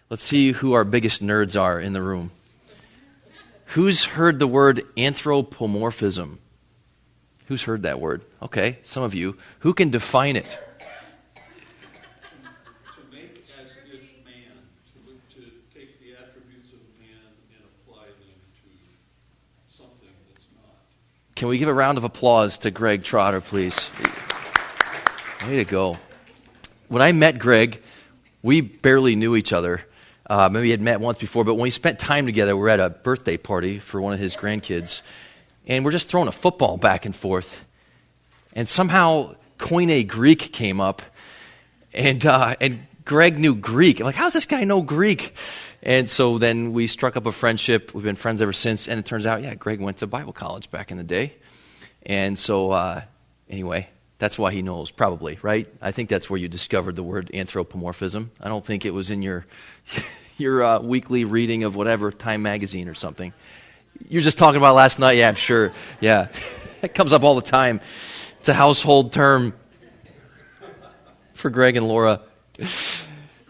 Let's see who our biggest nerds are in the room. Who's heard the word anthropomorphism? Who's heard that word? Okay, some of you. Who can define it? To make as if man, to take the attributes of man and apply them to something that's not. Can we give a round of applause to Greg Trotter, please? Way to go. When I met Greg, we barely knew each other. Maybe we had met once before, but when we spent time together, we were at a birthday party for one of his grandkids, and we're just throwing a football back and forth. And somehow Koine Greek came up, and Greg knew Greek. I'm like, how does this guy know Greek? And so then we struck up a friendship. We've been friends ever since, and it turns out, Greg went to Bible college back in the day. And so anyway, that's why he knows, probably, right? I think that's where you discovered the word anthropomorphism. I don't think it was in your weekly reading of whatever, Time magazine or something. You're just talking about last night? Yeah, I'm sure. Yeah. It comes up all the time. It's a household term for Greg and Laura.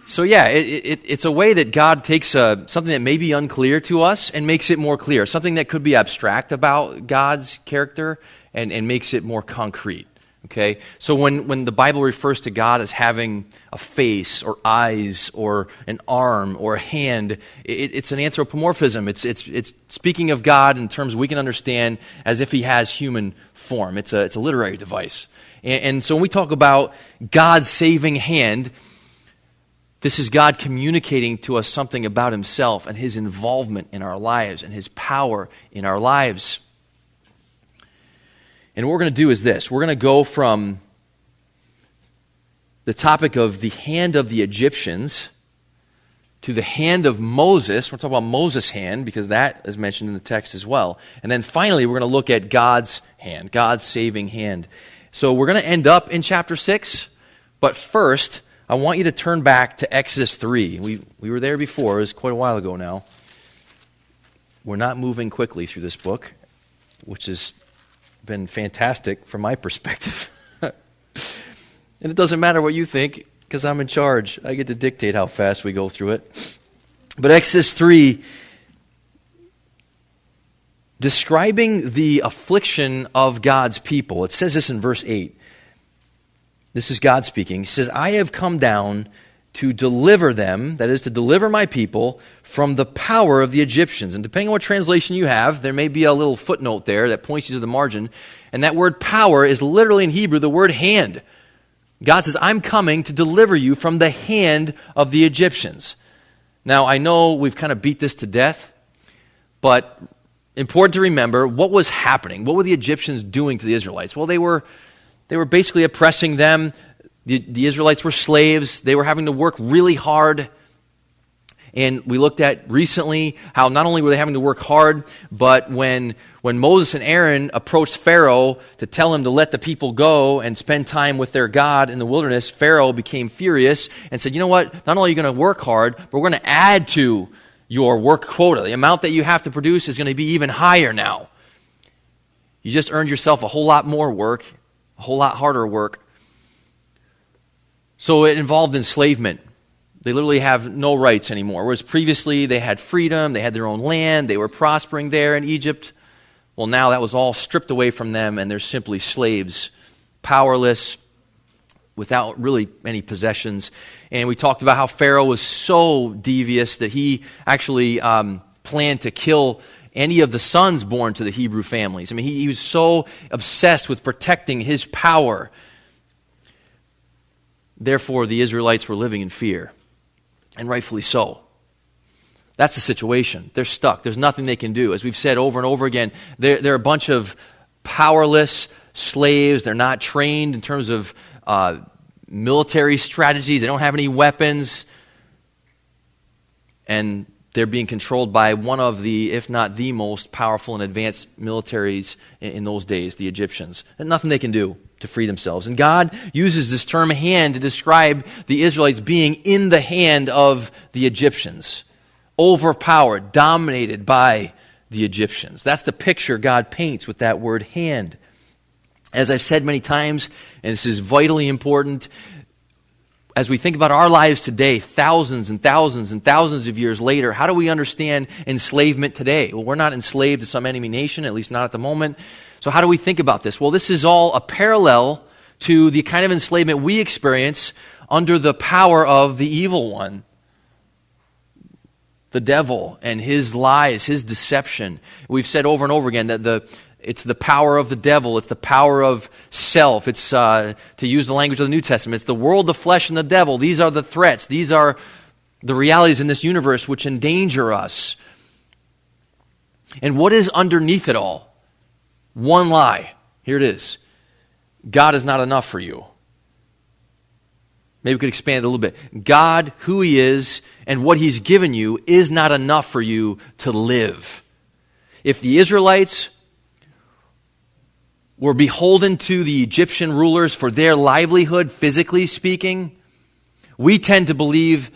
So it's a way that God takes something that may be unclear to us and makes it more clear. Something that could be abstract about God's character and makes it more concrete. Okay, so when the Bible refers to God as having a face or eyes or an arm or a hand, it's an anthropomorphism. It's speaking of God in terms we can understand as if he has human form. It's a literary device. And so when we talk about God's saving hand, this is God communicating to us something about himself and his involvement in our lives and his power in our lives. And what we're going to do is this. We're going to go from the topic of the hand of the Egyptians to the hand of Moses. We're talking about Moses' hand because that is mentioned in the text as well. And then finally, we're going to look at God's hand, God's saving hand. So we're going to end up in chapter 6. But first, I want you to turn back to Exodus 3. We were there before. It was quite a while ago now. We're not moving quickly through this book, which has been fantastic from my perspective. And it doesn't matter what you think because I'm in charge. I get to dictate how fast we go through it. But Exodus 3, describing the affliction of God's people. It says this in verse 8. This is God speaking. He says, I have come down to deliver them, that is, to deliver my people from the power of the Egyptians. And depending on what translation you have, there may be a little footnote there that points you to the margin. And that word power is literally in Hebrew the word hand. God says, I'm coming to deliver you from the hand of the Egyptians. Now, I know we've kind of beat this to death, but important to remember what was happening. What were the Egyptians doing to the Israelites? Well, they were basically oppressing them. The Israelites were slaves. They were having to work really hard. And we looked at recently how not only were they having to work hard, but when Moses and Aaron approached Pharaoh to tell him to let the people go and spend time with their God in the wilderness, Pharaoh became furious and said, you know what, not only are you going to work hard, but we're going to add to your work quota. The amount that you have to produce is going to be even higher now. You just earned yourself a whole lot more work, a whole lot harder work. So it involved enslavement. They literally have no rights anymore. Whereas previously they had freedom, they had their own land, they were prospering there in Egypt. Well, now that was all stripped away from them and they're simply slaves, powerless, without really any possessions. And we talked about how Pharaoh was so devious that he actually planned to kill any of the sons born to the Hebrew families. I mean, he was so obsessed with protecting his power. Therefore, the Israelites were living in fear, and rightfully so. That's the situation. They're stuck. There's nothing they can do. As we've said over and over again, they're a bunch of powerless slaves. They're not trained in terms of military strategies. They don't have any weapons. And they're being controlled by one of the, if not the most powerful and advanced militaries in those days, the Egyptians. And nothing they can do to free themselves. And God uses this term hand to describe the Israelites being in the hand of the Egyptians. Overpowered, dominated by the Egyptians. That's the picture God paints with that word hand. As I've said many times, and this is vitally important, as we think about our lives today, thousands and thousands and thousands of years later, how do we understand enslavement today? Well, we're not enslaved to some enemy nation, at least not at the moment. So how do we think about this? Well, this is all a parallel to the kind of enslavement we experience under the power of the evil one, the devil and his lies, his deception. We've said over and over again that it's the power of the devil. It's the power of self. It's, to use the language of the New Testament, it's the world, the flesh, and the devil. These are the threats. These are the realities in this universe which endanger us. And what is underneath it all? One lie. Here it is. God is not enough for you. Maybe we could expand it a little bit. God, who He is, and what He's given you is not enough for you to live. If the Israelites were beholden to the Egyptian rulers for their livelihood, physically speaking, we tend to believe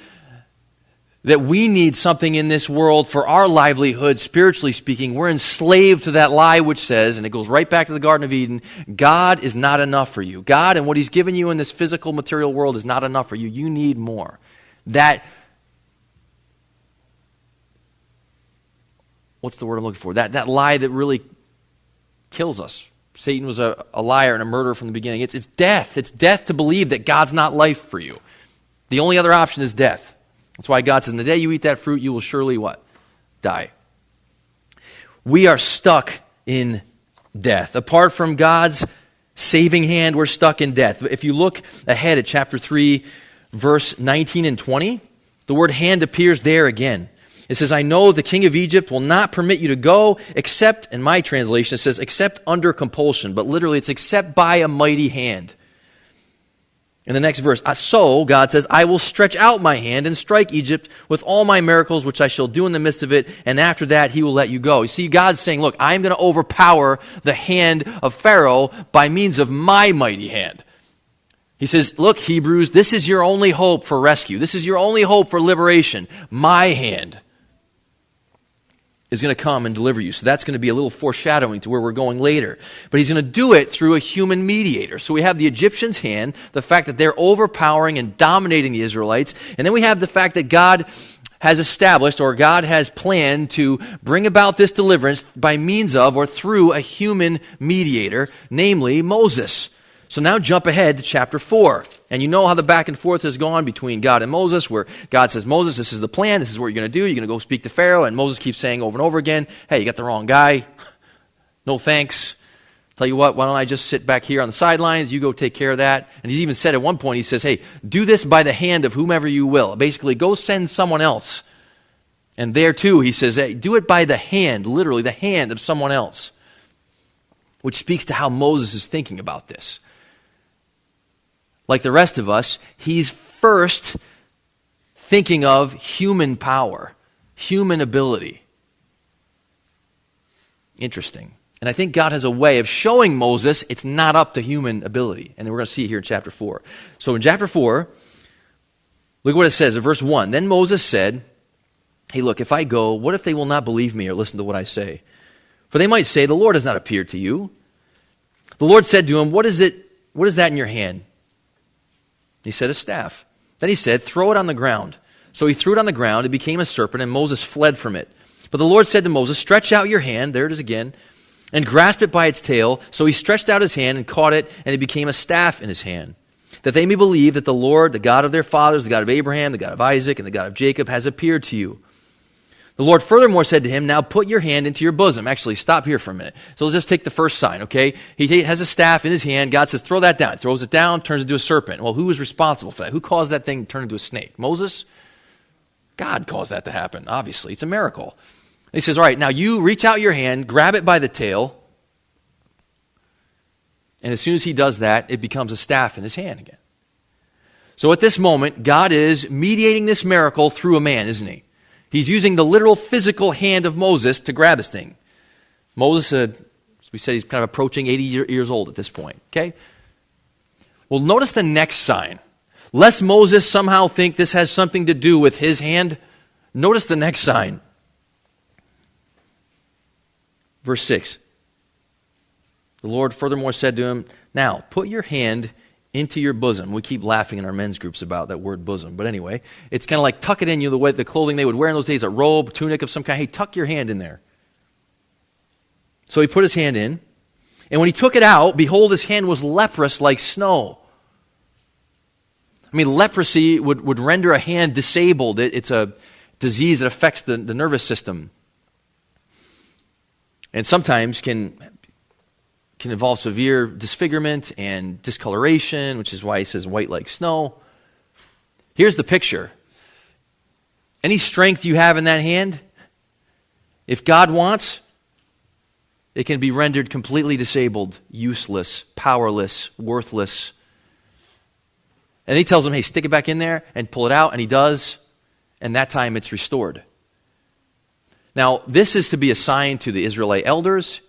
that we need something in this world for our livelihood, spiritually speaking. We're enslaved to that lie which says, and it goes right back to the Garden of Eden, God is not enough for you. God and what He's given you in this physical, material world is not enough for you. You need more. What's the word I'm looking for? That lie that really kills us. Satan was a liar and a murderer from the beginning. It's death. It's death to believe that God's not life for you. The only other option is death. That's why God says, in the day you eat that fruit, you will surely what? Die. We are stuck in death. Apart from God's saving hand, we're stuck in death. If you look ahead at chapter 3, verse 19 and 20, the word hand appears there again. It says, I know the king of Egypt will not permit you to go, except, in my translation, it says, except under compulsion. But literally, it's except by a mighty hand. In the next verse, so, God says, I will stretch out my hand and strike Egypt with all my miracles, which I shall do in the midst of it, and after that He will let you go. You see, God's saying, look, I'm going to overpower the hand of Pharaoh by means of my mighty hand. He says, look, Hebrews, this is your only hope for rescue. This is your only hope for liberation. My hand is going to come and deliver you. So that's going to be a little foreshadowing to where we're going later. But He's going to do it through a human mediator. So we have the Egyptians' hand, the fact that they're overpowering and dominating the Israelites, and then we have the fact that God has established, or God has planned to bring about this deliverance by means of or through a human mediator, namely Moses. So now jump ahead to chapter 4. And you know how the back and forth has gone between God and Moses, where God says, Moses, this is the plan, this is what you're going to do, you're going to go speak to Pharaoh, and Moses keeps saying over and over again, hey, you got the wrong guy, no thanks. Tell you what, why don't I just sit back here on the sidelines, you go take care of that. And He's even said at one point, He says, hey, do this by the hand of whomever you will. Basically, go send someone else. And there too, He says, hey, do it by the hand, literally the hand of someone else. Which speaks to how Moses is thinking about this. Like the rest of us, he's first thinking of human power, human ability. Interesting. And I think God has a way of showing Moses it's not up to human ability. And we're going to see it here in chapter 4. So in chapter 4, look what it says in verse 1. Then Moses said, hey, look, if I go, what if they will not believe me or listen to what I say? For they might say, the Lord has not appeared to you. The Lord said to him, what is that in your hand? He said, a staff. Then He said, throw it on the ground. So he threw it on the ground, it became a serpent, and Moses fled from it. But the Lord said to Moses, stretch out your hand, there it is again, and grasp it by its tail. So he stretched out his hand and caught it, and it became a staff in his hand. That they may believe that the Lord, the God of their fathers, the God of Abraham, the God of Isaac, and the God of Jacob, has appeared to you. The Lord furthermore said to him, now put your hand into your bosom. Actually, stop here for a minute. So let's just take the first sign, okay? He has a staff in his hand. God says, throw that down. He throws it down, turns it into a serpent. Well, who was responsible for that? Who caused that thing to turn into a snake? Moses? God caused that to happen, obviously. It's a miracle. And He says, all right, now you reach out your hand, grab it by the tail, and as soon as he does that, it becomes a staff in his hand again. So at this moment, God is mediating this miracle through a man, isn't He? He's using the literal physical hand of Moses to grab his thing. Moses, we said he's kind of approaching 80 years old at this point. Okay? Well, notice the next sign. Lest Moses somehow think this has something to do with his hand, notice the next sign. Verse 6. The Lord furthermore said to him, now put your hand into your bosom. We keep laughing in our men's groups about that word bosom. But anyway, it's kind of like tuck it in, the way the clothing they would wear in those days, a robe, tunic of some kind. Hey, tuck your hand in there. So he put his hand in, and when he took it out, behold, his hand was leprous like snow. I mean, leprosy would render a hand disabled. It's a disease that affects the nervous system. And sometimes can involve severe disfigurement and discoloration, which is why he says white like snow. Here's the picture. Any strength you have in that hand, if God wants, it can be rendered completely disabled, useless, powerless, worthless. And he tells him, hey, stick it back in there and pull it out, and he does, and that time it's restored. Now, this is to be a sign to the Israelite elders.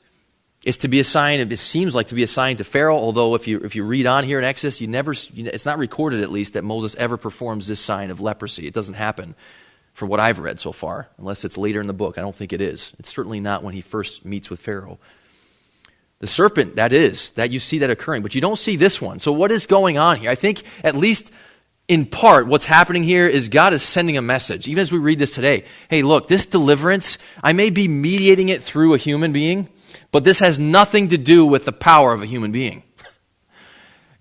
It's to be a sign, it seems like to be a sign to Pharaoh, although if you read on here in Exodus, it's not recorded at least that Moses ever performs this sign of leprosy. It doesn't happen from what I've read so far, unless it's later in the book. I don't think it is. It's certainly not when he first meets with Pharaoh. The serpent, that you see that occurring, but you don't see this one. So what is going on here? I think at least in part what's happening here is God is sending a message. Even as we read this today, hey, look, this deliverance, I may be mediating it through a human being, but this has nothing to do with the power of a human being.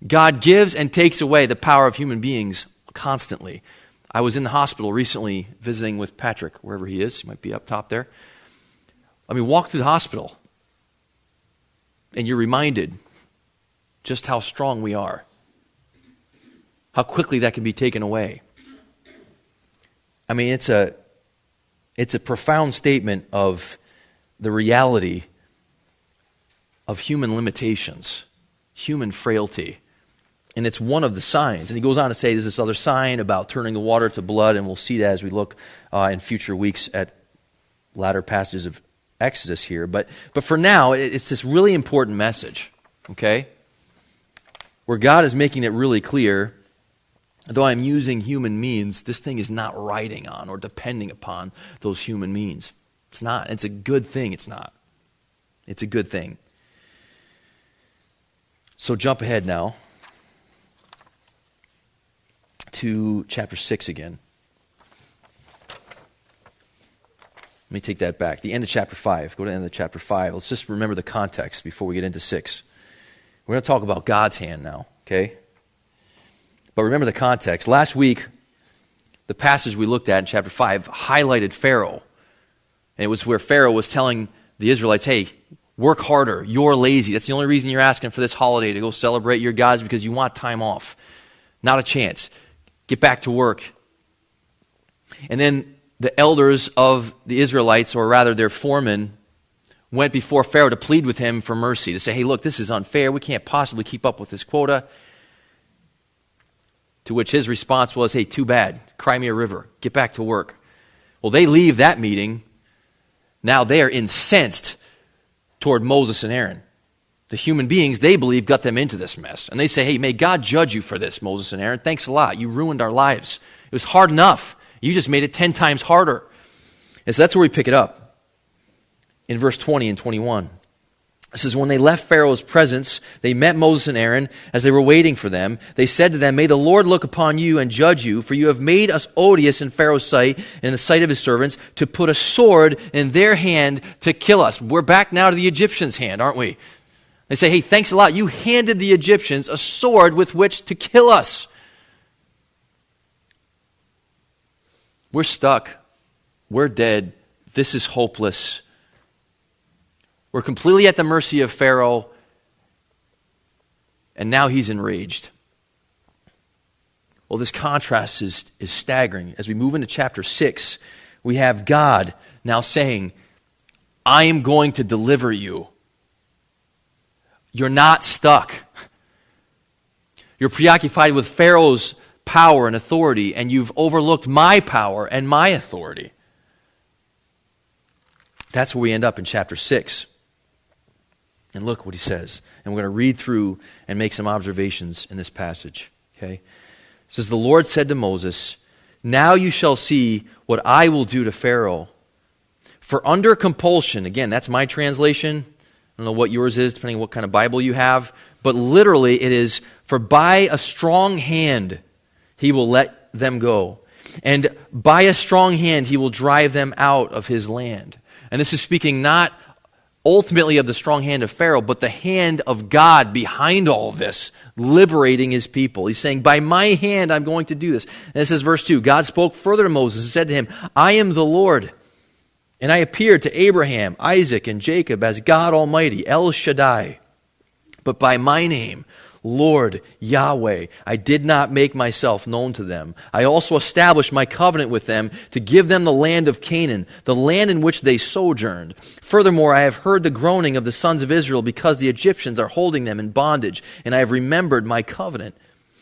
God gives and takes away the power of human beings constantly. I was in the hospital recently visiting with Patrick, wherever he is. He might be up top there. I mean, walk through the hospital, and you're reminded just how strong we are, how quickly that can be taken away. I mean, it's a profound statement of the reality of human limitations, human frailty. And it's one of the signs. And he goes on to say there's this other sign about turning the water to blood, and we'll see that as we look in future weeks at latter passages of Exodus here. But for now, it's this really important message, okay? Where God is making it really clear, though I'm using human means, this thing is not riding on or depending upon those human means. It's not. It's a good thing it's not. It's a good thing. So jump ahead now to chapter 6 again. Let me take that back. The end of chapter 5. Go to the end of chapter 5. Let's just remember the context before we get into 6. We're going to talk about God's hand now, okay? But remember the context. Last week, the passage we looked at in chapter 5 highlighted Pharaoh. And it was where Pharaoh was telling the Israelites, hey, work harder. You're lazy. That's the only reason you're asking for this holiday to go celebrate your gods, because you want time off. Not a chance. Get back to work. And then the elders of the Israelites, or rather their foremen, went before Pharaoh to plead with him for mercy, to say, hey, look, this is unfair. We can't possibly keep up with this quota. To which his response was, hey, too bad. Cry me a river. Get back to work. Well, they leave that meeting. Now they are incensed toward Moses and Aaron. The human beings, they believe, got them into this mess. And they say, hey, may God judge you for this, Moses and Aaron. Thanks a lot. You ruined our lives. It was hard enough. You just made it 10 times harder. And so that's where we pick it up. In verse 20 and 21. It says, when they left Pharaoh's presence, they met Moses and Aaron as they were waiting for them. They said to them, may the Lord look upon you and judge you, for you have made us odious in Pharaoh's sight and in the sight of his servants, to put a sword in their hand to kill us. We're back now to the Egyptians' hand, aren't we? They say, hey, thanks a lot. You handed the Egyptians a sword with which to kill us. We're stuck. We're dead. This is hopeless. We're completely at the mercy of Pharaoh, and now he's enraged. Well, this contrast is staggering. As we move into chapter 6, we have God now saying, I am going to deliver you. You're not stuck. You're preoccupied with Pharaoh's power and authority, and you've overlooked my power and my authority. That's where we end up in chapter 6. And look what he says. And we're going to read through and make some observations in this passage. Okay? It says, the Lord said to Moses, now you shall see what I will do to Pharaoh. For under compulsion, again, that's my translation. I don't know what yours is, depending on what kind of Bible you have. but literally it is, for by a strong hand he will let them go. And by a strong hand he will drive them out of his land. And this is speaking not ultimately of the strong hand of Pharaoh, but the hand of God behind all of this, liberating his people. He's saying, by my hand I'm going to do this. And this is verse 2. God spoke further to Moses and said to him, I am the Lord, and I appeared to Abraham, Isaac, and Jacob as God Almighty, El Shaddai. But by my name, Lord, Yahweh, I did not make myself known to them. I also established my covenant with them to give them the land of Canaan, the land in which they sojourned. Furthermore, I have heard the groaning of the sons of Israel because the Egyptians are holding them in bondage, and I have remembered my covenant.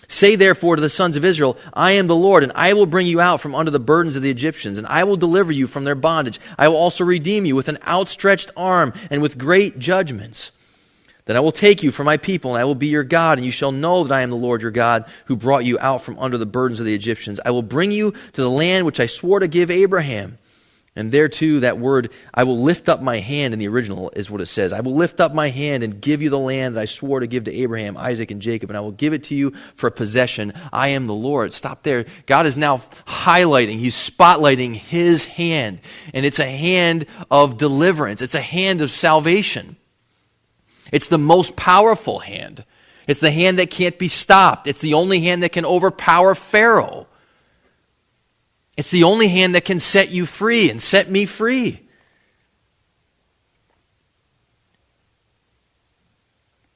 Say therefore to the sons of Israel, I am the Lord, and I will bring you out from under the burdens of the Egyptians, and I will deliver you from their bondage. I will also redeem you with an outstretched arm and with great judgments. Then I will take you for my people, and I will be your God, and you shall know that I am the Lord your God, who brought you out from under the burdens of the Egyptians. I will bring you to the land which I swore to give Abraham. And there too, that word, I will lift up my hand, in the original is what it says. I will lift up my hand and give you the land that I swore to give to Abraham, Isaac, and Jacob, and I will give it to you for a possession. I am the Lord. Stop there. God is now highlighting, he's spotlighting his hand. And it's a hand of deliverance. It's a hand of salvation. It's the most powerful hand. It's the hand that can't be stopped. It's the only hand that can overpower Pharaoh. It's the only hand that can set you free and set me free.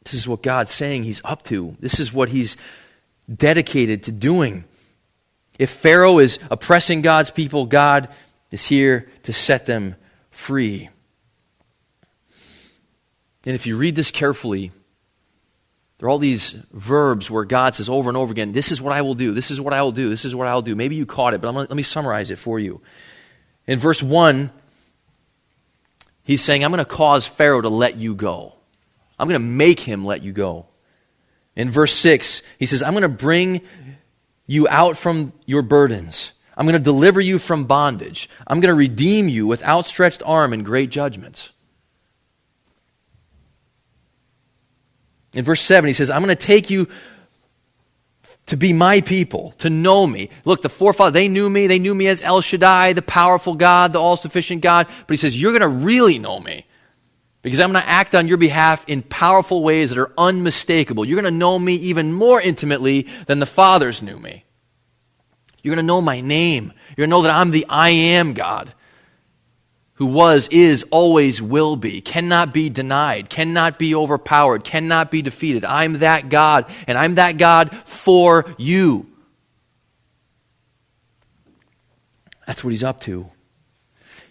This is what God's saying he's up to. This is what he's dedicated to doing. If Pharaoh is oppressing God's people, God is here to set them free. And if you read this carefully, there are all these verbs where God says over and over again, this is what I will do, this is what I will do, this is what I will do. Maybe you caught it, but let me summarize it for you. In verse 1, he's saying, I'm going to cause Pharaoh to let you go. I'm going to make him let you go. In verse 6, he says, I'm going to bring you out from your burdens. I'm going to deliver you from bondage. I'm going to redeem you with outstretched arm and great judgments. In verse 7, he says, I'm going to take you to be my people, to know me. Look, the forefathers, they knew me as El Shaddai, the powerful God, the all-sufficient God. But he says, you're going to really know me because I'm going to act on your behalf in powerful ways that are unmistakable. You're going to know me even more intimately than the fathers knew me. You're going to know my name. You're going to know that I'm the I am God, who was, is, always will be, cannot be denied, cannot be overpowered, cannot be defeated. I'm that God, and I'm that God for you. That's what he's up to.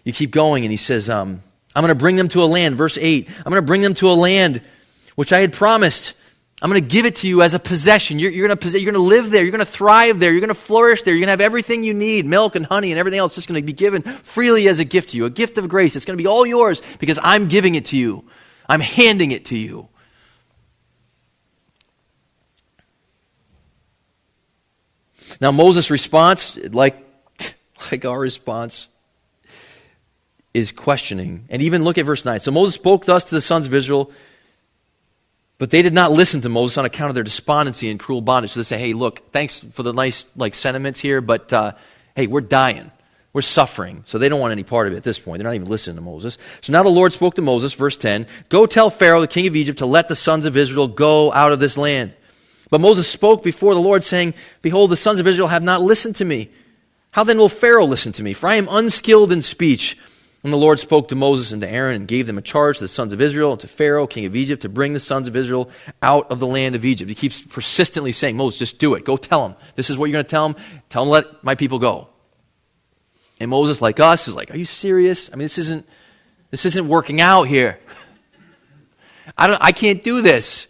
You keep going, and he says, I'm going to bring them to a land, verse 8, I'm going to bring them to a land which I had promised. I'm going to give it to you as a possession. You're going to live there. You're going to thrive there. You're going to flourish there. You're going to have everything you need, milk and honey and everything else just going to be given freely as a gift to you, a gift of grace. It's going to be all yours because I'm giving it to you. I'm handing it to you. Now Moses' response, like our response, is questioning. And even look at verse 9. So Moses spoke thus to the sons of Israel, but they did not listen to Moses on account of their despondency and cruel bondage. So they say, hey, look, thanks for the nice sentiments here, but hey, we're dying. We're suffering. So they don't want any part of it at this point. They're not even listening to Moses. So now the Lord spoke to Moses, verse 10, go tell Pharaoh, the king of Egypt, to let the sons of Israel go out of this land. But Moses spoke before the Lord, saying, behold, the sons of Israel have not listened to me. How then will Pharaoh listen to me? For I am unskilled in speech. And the Lord spoke to Moses and to Aaron and gave them a charge to the sons of Israel and to Pharaoh, king of Egypt, to bring the sons of Israel out of the land of Egypt. He keeps persistently saying, Moses, just do it. Go tell them. This is what you're going to tell them. Tell them, let my people go. And Moses, like us, is like, are you serious? I mean, this isn't working out here. I can't do this.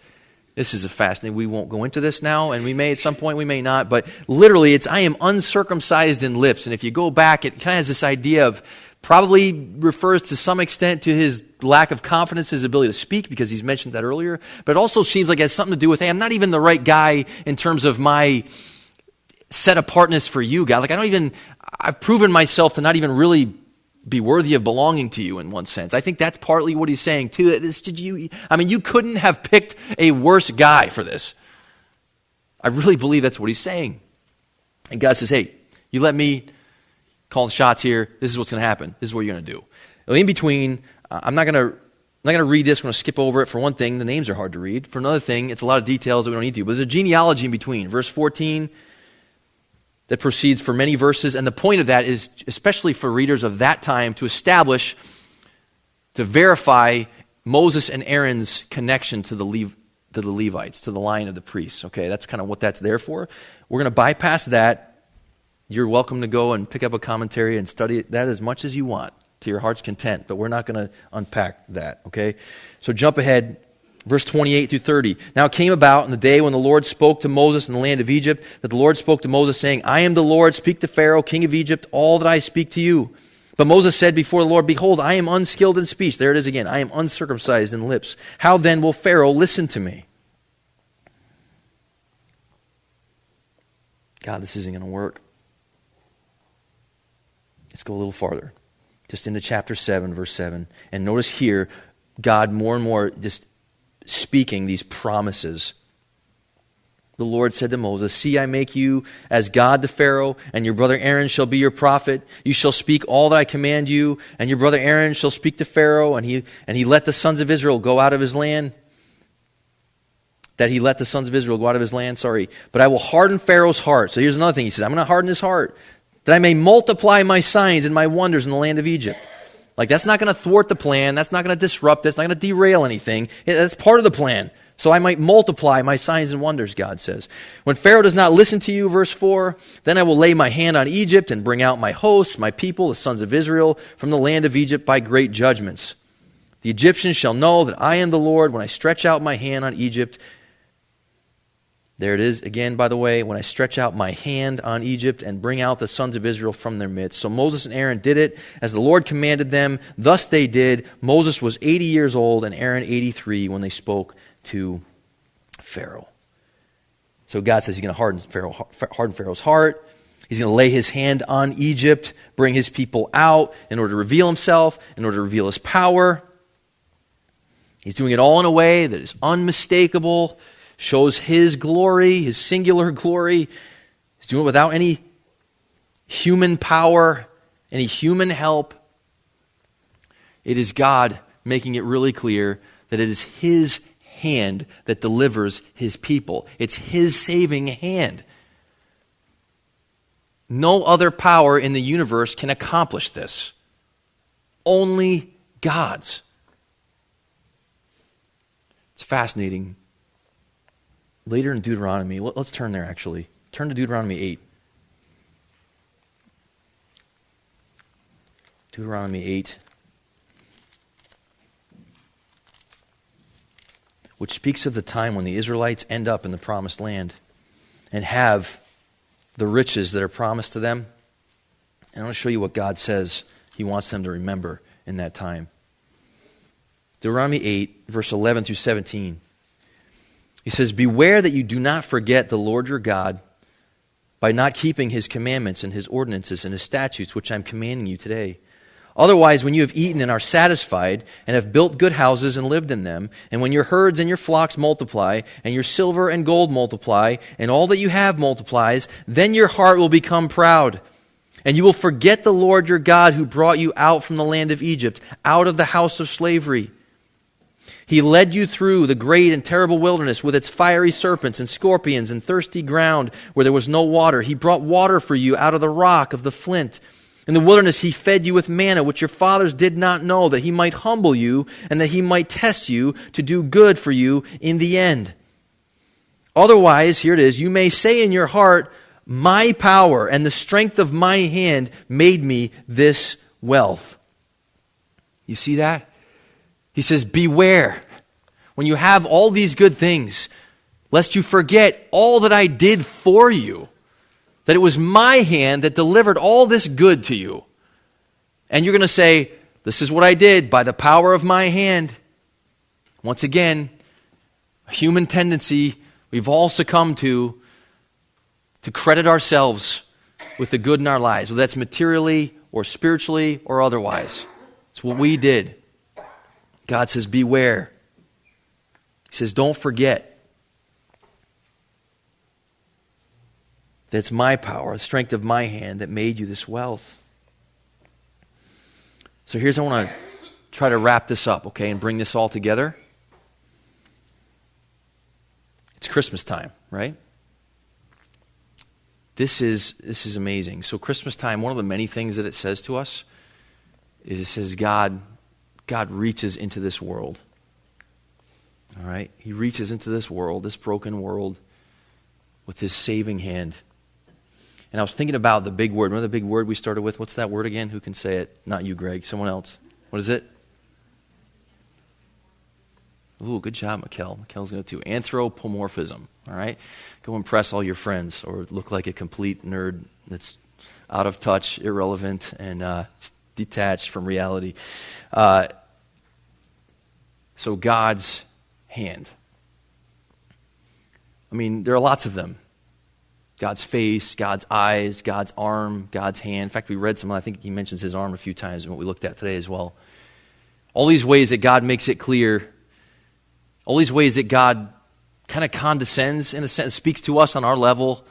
This is a fascinating, we won't go into this now, and we may at some point, we may not, but literally I am uncircumcised in lips. And if you go back, it kind of has this idea of, probably refers to some extent to his lack of confidence, his ability to speak, because he's mentioned that earlier. But it also seems like it has something to do with, hey, I'm not even the right guy in terms of my set apartness for you, God. Like I've proven myself to not even really be worthy of belonging to you in one sense. I think that's partly what he's saying too. You couldn't have picked a worse guy for this. I really believe that's what he's saying. And God says, hey, you let me call the shots here. This is what's going to happen. This is what you're going to do. In between, I'm not going to read this. I'm going to skip over it. For one thing, the names are hard to read. For another thing, it's a lot of details that we don't need to. But there's a genealogy in between. Verse 14 that proceeds for many verses. And the point of that is, especially for readers of that time, to establish, to verify Moses and Aaron's connection to the Levites, to the line of the priests. Okay, that's kind of what that's there for. We're going to bypass that. You're welcome to go and pick up a commentary and study that as much as you want, to your heart's content, but we're not going to unpack that, okay? So jump ahead, verse 28 through 30. Now it came about in the day when the Lord spoke to Moses in the land of Egypt, that the Lord spoke to Moses, saying, I am the Lord, speak to Pharaoh, king of Egypt, all that I speak to you. But Moses said before the Lord, behold, I am unskilled in speech. There it is again. I am uncircumcised in lips. How then will Pharaoh listen to me? God, this isn't going to work. Let's go a little farther. Just into chapter 7, verse 7. And notice here, God more and more just speaking these promises. The Lord said to Moses, see, I make you as God to Pharaoh, and your brother Aaron shall be your prophet. You shall speak all that I command you, and your brother Aaron shall speak to Pharaoh, and he let the sons of Israel go out of his land. But I will harden Pharaoh's heart. So here's another thing. He says, I'm going to harden his heart, that I may multiply my signs and my wonders in the land of Egypt. Like, that's not going to thwart the plan. That's not going to disrupt. That's not going to derail anything. That's part of the plan. So I might multiply my signs and wonders, God says. When Pharaoh does not listen to you, verse 4, then I will lay my hand on Egypt and bring out my hosts, my people, the sons of Israel, from the land of Egypt by great judgments. The Egyptians shall know that I am the Lord when I stretch out my hand on Egypt. There it is again, by the way, when I stretch out my hand on Egypt and bring out the sons of Israel from their midst. So Moses and Aaron did it as the Lord commanded them. Thus they did. Moses was 80 years old and Aaron 83 when they spoke to Pharaoh. So God says he's going to harden Pharaoh's heart. He's going to lay his hand on Egypt, bring his people out in order to reveal himself, in order to reveal his power. He's doing it all in a way that is unmistakable, shows his glory, his singular glory. He's doing it without any human power, any human help. It is God making it really clear that it is his hand that delivers his people. It's his saving hand. No other power in the universe can accomplish this. Only God's. It's fascinating. Later in Deuteronomy, let's turn there actually. Turn to Deuteronomy 8. Deuteronomy 8. Which speaks of the time when the Israelites end up in the promised land and have the riches that are promised to them. And I want to show you what God says he wants them to remember in that time. Deuteronomy 8, verse 11 through 17. He says, beware that you do not forget the Lord your God by not keeping his commandments and his ordinances and his statutes, which I'm commanding you today. Otherwise, when you have eaten and are satisfied, and have built good houses and lived in them, and when your herds and your flocks multiply, and your silver and gold multiply, and all that you have multiplies, then your heart will become proud. And you will forget the Lord your God who brought you out from the land of Egypt, out of the house of slavery. He led you through the great and terrible wilderness with its fiery serpents and scorpions and thirsty ground where there was no water. He brought water for you out of the rock of the flint. In the wilderness he fed you with manna, which your fathers did not know, that he might humble you and that he might test you to do good for you in the end. Otherwise, here it is, you may say in your heart, my power and the strength of my hand made me this wealth. You see that? He says, beware when you have all these good things, lest you forget all that I did for you, that it was my hand that delivered all this good to you. And you're going to say, this is what I did by the power of my hand. Once again, a human tendency we've all succumbed to credit ourselves with the good in our lives, whether that's materially or spiritually or otherwise. It's what we did. God says, beware. He says, don't forget that it's my power, the strength of my hand that made you this wealth. So I want to try to wrap this up, okay, and bring this all together. It's Christmas time, right? This is amazing. So Christmas time, one of the many things that it says to us is it says God reaches into this world. All right? He reaches into this world, this broken world, with his saving hand. And I was thinking about the big word. Remember the big word we started with? What's that word again? Who can say it? Not you, Greg. Someone else. What is it? Ooh, good job, Mikkel. Mikkel's going to do anthropomorphism. All right? Go impress all your friends or look like a complete nerd that's out of touch, irrelevant, and detached from reality. So God's hand. I mean, there are lots of them. God's face, God's eyes, God's arm, God's hand. In fact, we read some, I think he mentions his arm a few times in what we looked at today as well. All these ways that God makes it clear, all these ways that God kind of condescends, in a sense, speaks to us on our level,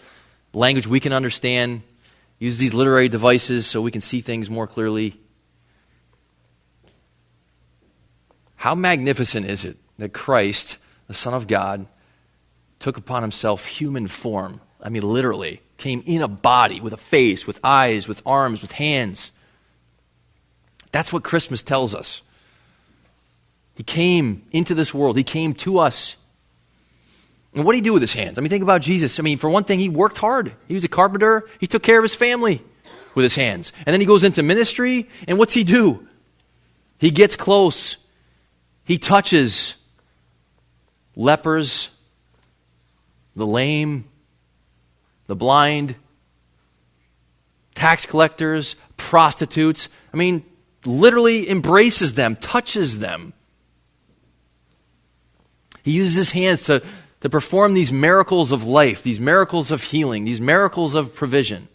language we can understand, uses these literary devices so we can see things more clearly. How magnificent is it that Christ, the Son of God, took upon himself human form? I mean, literally, came in a body, with a face, with eyes, with arms, with hands. That's what Christmas tells us. He came into this world. He came to us. And what did he do with his hands? I mean, think about Jesus. I mean, for one thing, he worked hard. He was a carpenter. He took care of his family with his hands. And then he goes into ministry, and what's he do? He gets close. He touches lepers, the lame, the blind, tax collectors, prostitutes. I mean, literally embraces them, touches them. He uses his hands to perform these miracles of life, these miracles of healing, these miracles of provision.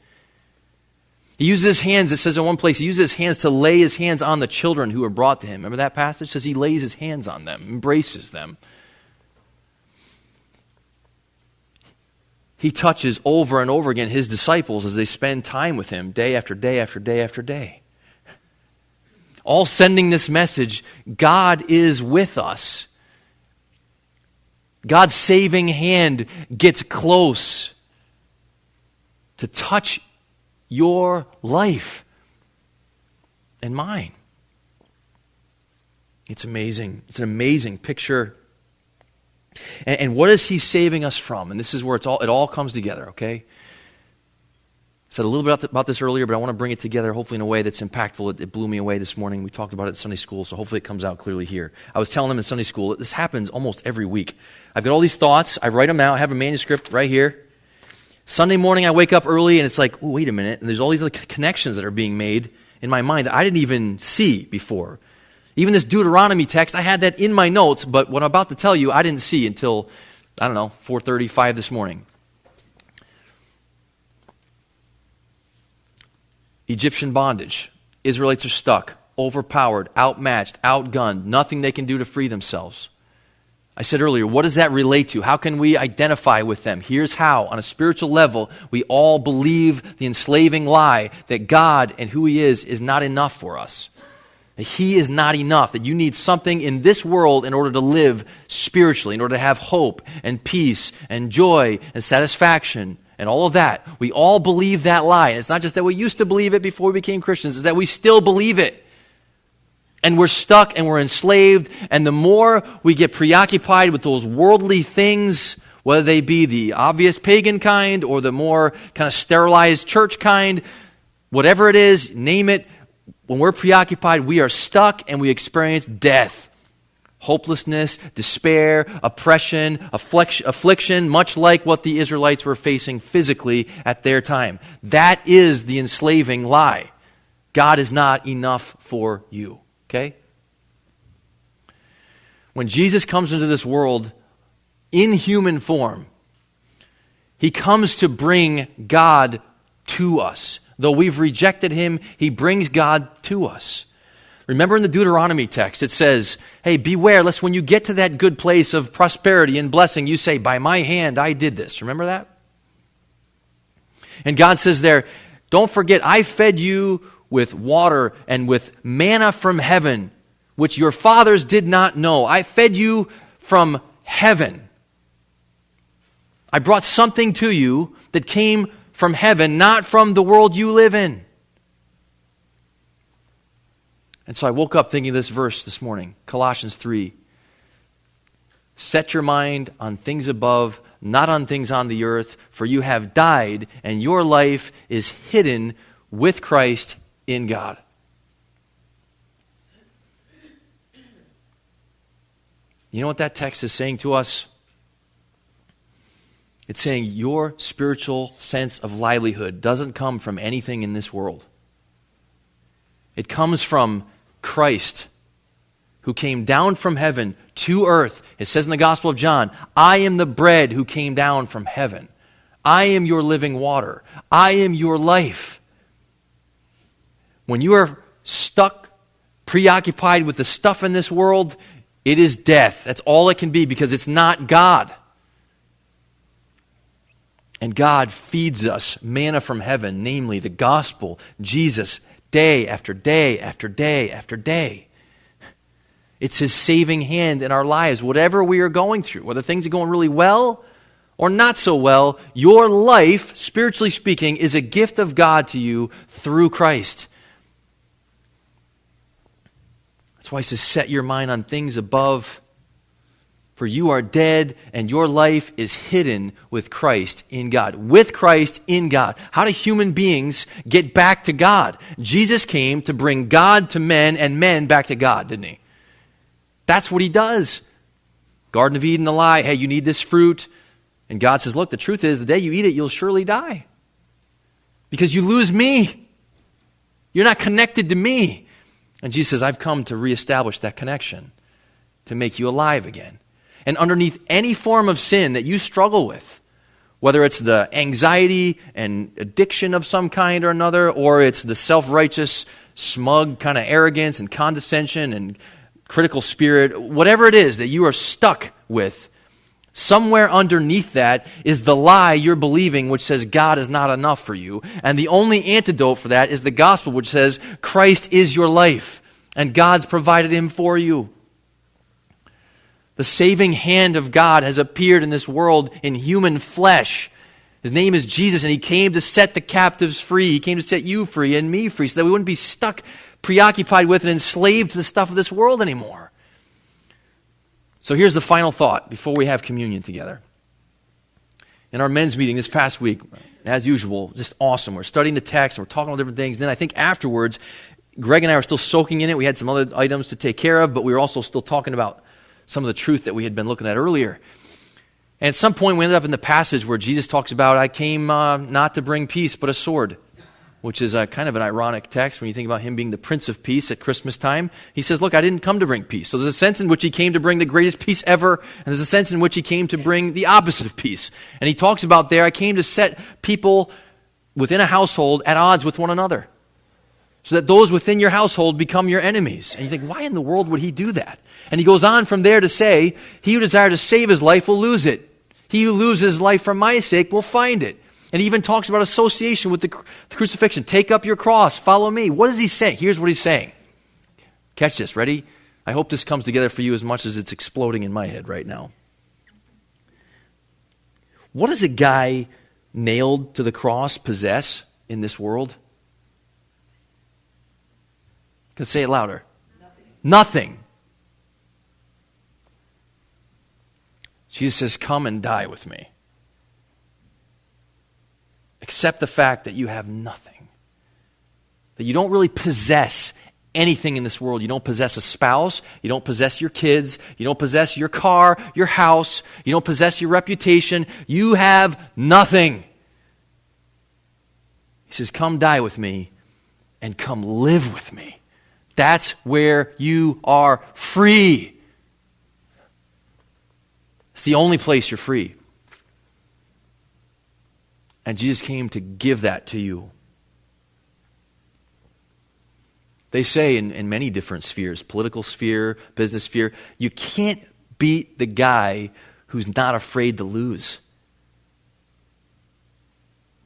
He uses his hands, it says in one place, he uses his hands to lay his hands on the children who are brought to him. Remember that passage? It says he lays his hands on them, embraces them. He touches over and over again his disciples as they spend time with him day after day after day after day. All sending this message, God is with us. God's saving hand gets close to touch your life and mine. It's amazing. It's an amazing picture. And what is he saving us from? And this is where it all comes together, okay? I said a little bit about this earlier, but I want to bring it together hopefully in a way that's impactful. It blew me away this morning. We talked about it at Sunday school, so hopefully it comes out clearly here. I was telling them in Sunday school, this happens almost every week. I've got all these thoughts. I write them out. I have a manuscript right here. Sunday morning I wake up early and it's like, oh, wait a minute. And there's all these other connections that are being made in my mind that I didn't even see before. Even this Deuteronomy text, I had that in my notes, but what I'm about to tell you, I didn't see until, 4:35 this morning. Egyptian bondage. Israelites are stuck, overpowered, outmatched, outgunned, nothing they can do to free themselves. I said earlier, what does that relate to? How can we identify with them? Here's how. On a spiritual level, we all believe the enslaving lie that God and who He is not enough for us. That He is not enough, that you need something in this world in order to live spiritually, in order to have hope and peace and joy and satisfaction and all of that. We all believe that lie. And it's not just that we used to believe it before we became Christians, it's that we still believe it. And we're stuck and we're enslaved, and the more we get preoccupied with those worldly things, whether they be the obvious pagan kind or the more kind of sterilized church kind, whatever it is, name it, when we're preoccupied, we are stuck and we experience death, hopelessness, despair, oppression, affliction, much like what the Israelites were facing physically at their time. That is the enslaving lie. God is not enough for you. Okay? When Jesus comes into this world in human form, He comes to bring God to us. Though we've rejected him, he brings God to us. Remember in the Deuteronomy text, it says, hey, beware lest when you get to that good place of prosperity and blessing, you say, by my hand I did this. Remember that? And God says there, don't forget, I fed you with water and with manna from heaven, which your fathers did not know. I fed you from heaven. I brought something to you that came from heaven, not from the world you live in. And so I woke up thinking of this verse this morning, Colossians 3. Set your mind on things above, not on things on the earth, for you have died, and your life is hidden with Christ in God. You know what that text is saying to us? It's saying your spiritual sense of livelihood doesn't come from anything in this world. It comes from Christ, who came down from heaven to earth. It says in the Gospel of John, I am the bread who came down from heaven. I am your living water. I am your life. When you are stuck, preoccupied with the stuff in this world, it is death. That's all it can be because it's not God. And God feeds us manna from heaven, namely the gospel, Jesus, day after day after day after day. It's his saving hand in our lives, whatever we are going through, whether things are going really well or not so well, your life, spiritually speaking, is a gift of God to you through Christ. That's why he says, set your mind on things above, for you are dead and your life is hidden with Christ in God. With Christ in God. How do human beings get back to God? Jesus came to bring God to men and men back to God, didn't he? That's what he does. Garden of Eden, the lie, hey, you need this fruit. And God says, look, the truth is, the day you eat it, you'll surely die. Because you lose me. You're not connected to me. And Jesus says, I've come to reestablish that connection, to make you alive again. And underneath any form of sin that you struggle with, whether it's the anxiety and addiction of some kind or another, or it's the self-righteous, smug kind of arrogance and condescension and critical spirit, whatever it is that you are stuck with, somewhere underneath that is the lie you're believing, which says God is not enough for you. And the only antidote for that is the gospel, which says Christ is your life, and God's provided him for you. The saving hand of God has appeared in this world in human flesh. His name is Jesus, and he came to set the captives free. He came to set you free and me free so that we wouldn't be stuck, preoccupied with and enslaved to the stuff of this world anymore. So here's the final thought before we have communion together. In our men's meeting this past week, as usual, just awesome. We're studying the text, and we're talking about different things. And then I think afterwards, Greg and I were still soaking in it. We had some other items to take care of, but we were also still talking about some of the truth that we had been looking at earlier. And at some point we ended up in the passage where Jesus talks about, I came not to bring peace, but a sword, which is kind of an ironic text when you think about him being the Prince of Peace at Christmas time. He says, look, I didn't come to bring peace. So there's a sense in which he came to bring the greatest peace ever, and there's a sense in which he came to bring the opposite of peace. And he talks about there, I came to set people within a household at odds with one another, so that those within your household become your enemies. And you think, why in the world would he do that? And he goes on from there to say, he who desires to save his life will lose it. He who loses his life for my sake will find it. And he even talks about association with the crucifixion. Take up your cross, follow me. What does he say? Here's what he's saying. Catch this, ready? I hope this comes together for you as much as it's exploding in my head right now. What does a guy nailed to the cross possess in this world? Say it louder. Nothing. Jesus says, come and die with me. Accept the fact that you have nothing. That you don't really possess anything in this world. You don't possess a spouse. You don't possess your kids. You don't possess your car, your house. You don't possess your reputation. You have nothing. He says, come die with me and come live with me. That's where you are free. It's the only place you're free. And Jesus came to give that to you. They say in many different spheres, political sphere, business sphere, you can't beat the guy who's not afraid to lose.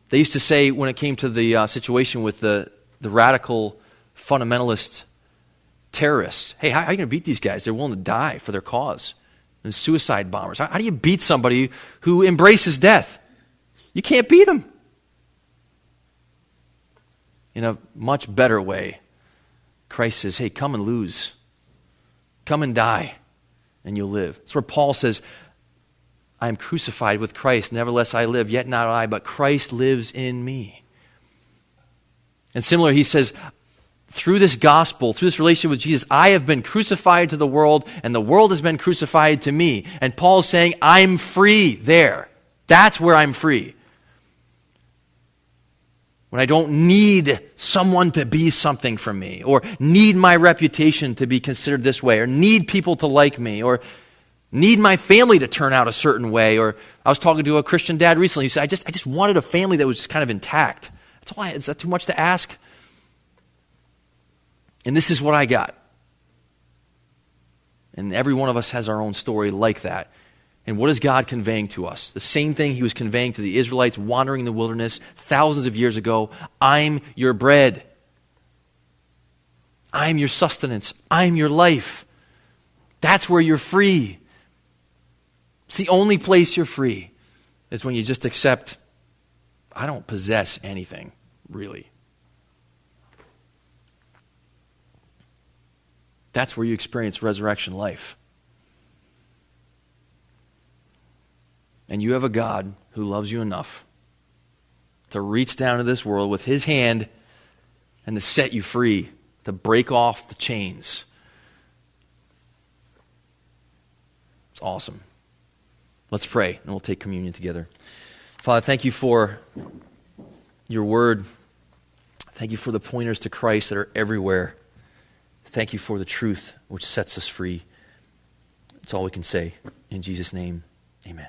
They used to say when it came to the situation with the radical fundamentalist terrorists, hey, how are you going to beat these guys? They're willing to die for their cause. And suicide bombers. How do you beat somebody who embraces death? You can't beat them. In a much better way, Christ says, hey, come and lose. Come and die, and you'll live. That's where Paul says, I am crucified with Christ. Nevertheless I live, yet not I, but Christ lives in me. And similar, he says, through this gospel, through this relationship with Jesus, I have been crucified to the world, and the world has been crucified to me. And Paul's saying, I'm free there. That's where I'm free. When I don't need someone to be something for me, or need my reputation to be considered this way, or need people to like me, or need my family to turn out a certain way. Or I was talking to a Christian dad recently. He said, I just wanted a family that was just kind of intact. That's all. Is that too much to ask? And this is what I got. And every one of us has our own story like that. And what is God conveying to us? The same thing he was conveying to the Israelites wandering in the wilderness thousands of years ago. I'm your bread. I'm your sustenance. I'm your life. That's where you're free. It's the only place you're free is when you just accept, I don't possess anything, really. That's where you experience resurrection life. And you have a God who loves you enough to reach down to this world with his hand and to set you free, to break off the chains. It's awesome. Let's pray, and we'll take communion together. Father, thank you for your word. Thank you for the pointers to Christ that are everywhere. Thank you for the truth which sets us free. That's all we can say. In Jesus' name, amen.